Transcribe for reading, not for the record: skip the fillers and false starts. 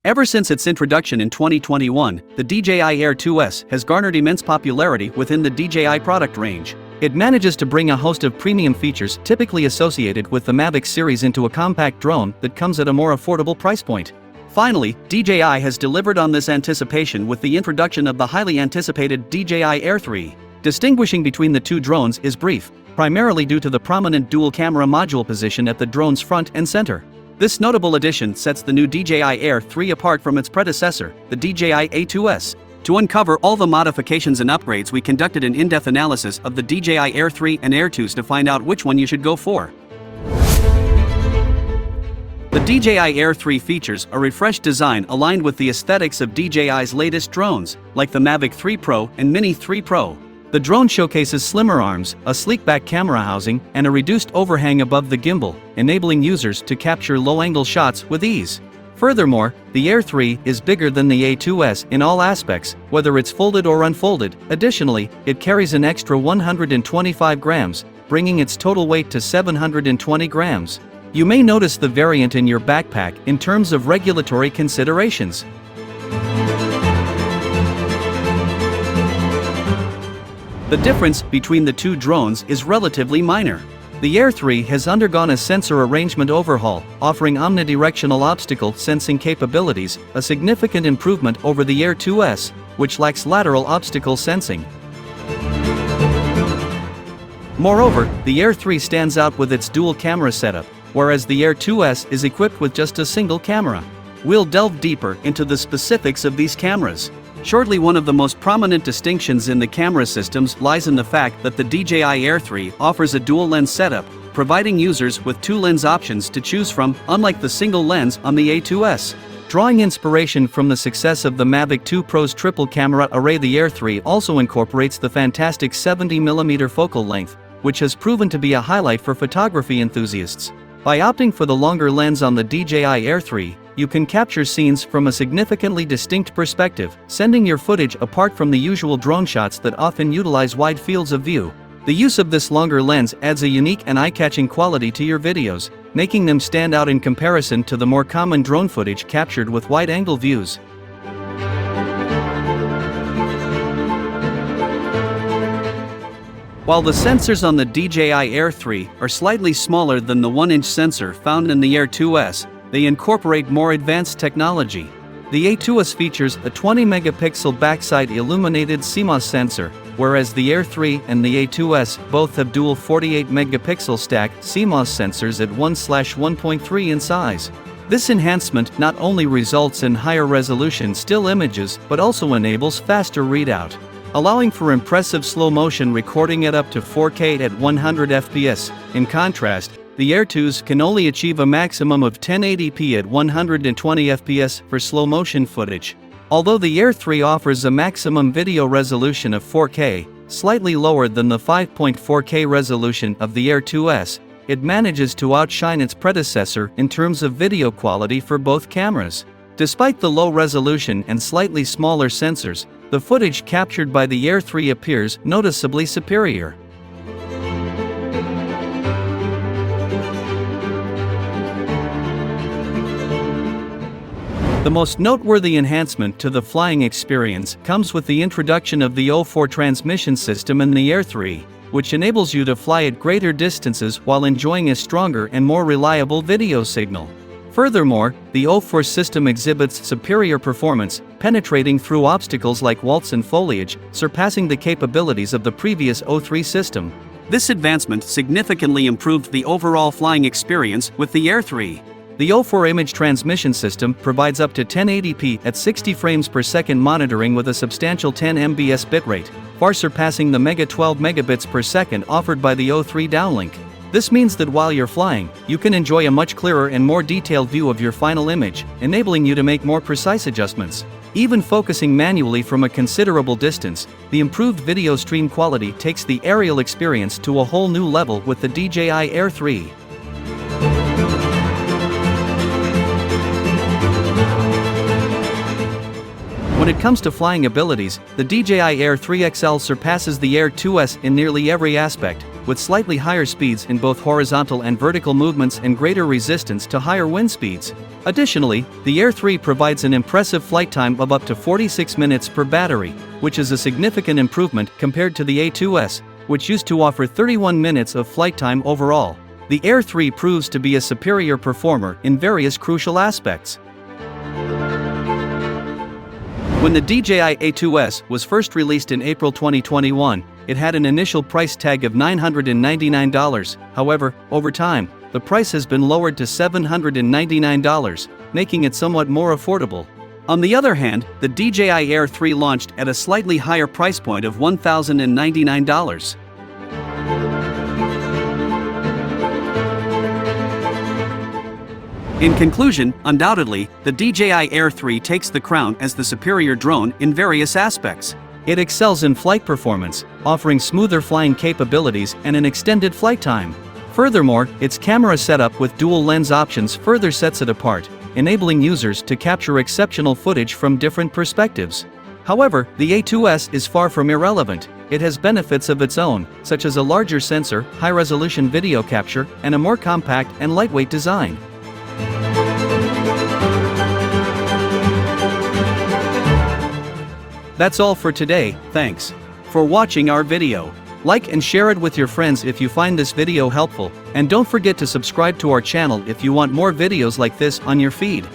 Ever since its introduction in 2021, the DJI Air 2S has garnered immense popularity within the DJI product range. It manages to bring a host of premium features typically associated with the Mavic series into a compact drone that comes at a more affordable price point. Finally, DJI has delivered on this anticipation with the introduction of the highly anticipated DJI Air 3. Distinguishing between the two drones is brief, primarily due to the prominent dual-camera module position at the drone's front and center. This notable addition sets the new DJI Air 3 apart from its predecessor, the DJI A2S. To uncover all the modifications and upgrades, we conducted an in-depth analysis of the DJI Air 3 and Air 2s to find out which one you should go for. The DJI Air 3 features a refreshed design aligned with the aesthetics of DJI's latest drones, like the Mavic 3 Pro and Mini 3 Pro. The drone showcases slimmer arms, a sleek-back camera housing, and a reduced overhang above the gimbal, enabling users to capture low-angle shots with ease. Furthermore, the Air 3 is bigger than the A2S in all aspects, whether it's folded or unfolded. Additionally, it carries an extra 125 grams, bringing its total weight to 720 grams. You may notice the variant in your backpack in terms of regulatory considerations. The difference between the two drones is relatively minor. The Air 3 has undergone a sensor arrangement overhaul, offering omnidirectional obstacle sensing capabilities, a significant improvement over the Air 2S, which lacks lateral obstacle sensing. Moreover, the Air 3 stands out with its dual camera setup, whereas the Air 2S is equipped with just a single camera. We'll delve deeper into the specifics of these cameras. Shortly, one of the most prominent distinctions in the camera systems lies in the fact that the DJI Air 3 offers a dual lens setup, providing users with two lens options to choose from, unlike the single lens on the A2S. Drawing inspiration from the success of the Mavic 2 Pro's triple camera array, the Air 3 also incorporates the fantastic 70mm focal length, which has proven to be a highlight for photography enthusiasts. By opting for the longer lens on the DJI Air 3, you can capture scenes from a significantly distinct perspective, sending your footage apart from the usual drone shots that often utilize wide fields of view. The use of this longer lens adds a unique and eye-catching quality to your videos, making them stand out in comparison to the more common drone footage captured with wide-angle views. While the sensors on the DJI Air 3 are slightly smaller than the 1-inch sensor found in the Air 2S, they incorporate more advanced technology. The A2S features a 20-megapixel backside illuminated CMOS sensor, whereas the Air 3 and the A2S both have dual 48-megapixel stacked CMOS sensors at 1/1.3 in size. This enhancement not only results in higher resolution still images but also enables faster readout, allowing for impressive slow-motion recording at up to 4K at 100 FPS. In contrast, the Air 2s can only achieve a maximum of 1080p at 120 FPS for slow-motion footage. Although the Air 3 offers a maximum video resolution of 4K, slightly lower than the 5.4K resolution of the Air 2S, it manages to outshine its predecessor in terms of video quality for both cameras. Despite the low resolution and slightly smaller sensors, the footage captured by the Air 3 appears noticeably superior. The most noteworthy enhancement to the flying experience comes with the introduction of the O4 transmission system in the Air 3, which enables you to fly at greater distances while enjoying a stronger and more reliable video signal. Furthermore, the O4 system exhibits superior performance, penetrating through obstacles like walls and foliage, surpassing the capabilities of the previous O3 system. This advancement significantly improved the overall flying experience with the Air 3. The O4 image transmission system provides up to 1080p at 60 frames per second monitoring with a substantial 10 mbps bitrate, far surpassing the mega 12 megabits per second offered by the O3 downlink. This means that while you're flying, you can enjoy a much clearer and more detailed view of your final image, enabling you to make more precise adjustments. Even focusing manually from a considerable distance, the improved video stream quality takes the aerial experience to a whole new level with the DJI Air 3. When it comes to flying abilities, the DJI Air 3 XL surpasses the Air 2S in nearly every aspect, with slightly higher speeds in both horizontal and vertical movements and greater resistance to higher wind speeds. Additionally, the Air 3 provides an impressive flight time of up to 46 minutes per battery, which is a significant improvement compared to the A2s, which used to offer 31 minutes of flight time overall. The Air 3 proves to be a superior performer in various crucial aspects. When the DJI A2s was first released in April 2021, it had an initial price tag of $999. However, over time, the price has been lowered to $799, making it somewhat more affordable. On the other hand, the DJI Air 3 launched at a slightly higher price point of $1,099. In conclusion, undoubtedly, the DJI Air 3 takes the crown as the superior drone in various aspects. It excels in flight performance, offering smoother flying capabilities and an extended flight time. Furthermore, its camera setup with dual lens options further sets it apart, enabling users to capture exceptional footage from different perspectives. However, the A2s is far from irrelevant. It has benefits of its own, such as a larger sensor, high-resolution video capture, and a more compact and lightweight design. That's all for today. Thanks for watching our video. Like and share it with your friends if you find this video helpful, and don't forget to subscribe to our channel if you want more videos like this on your feed.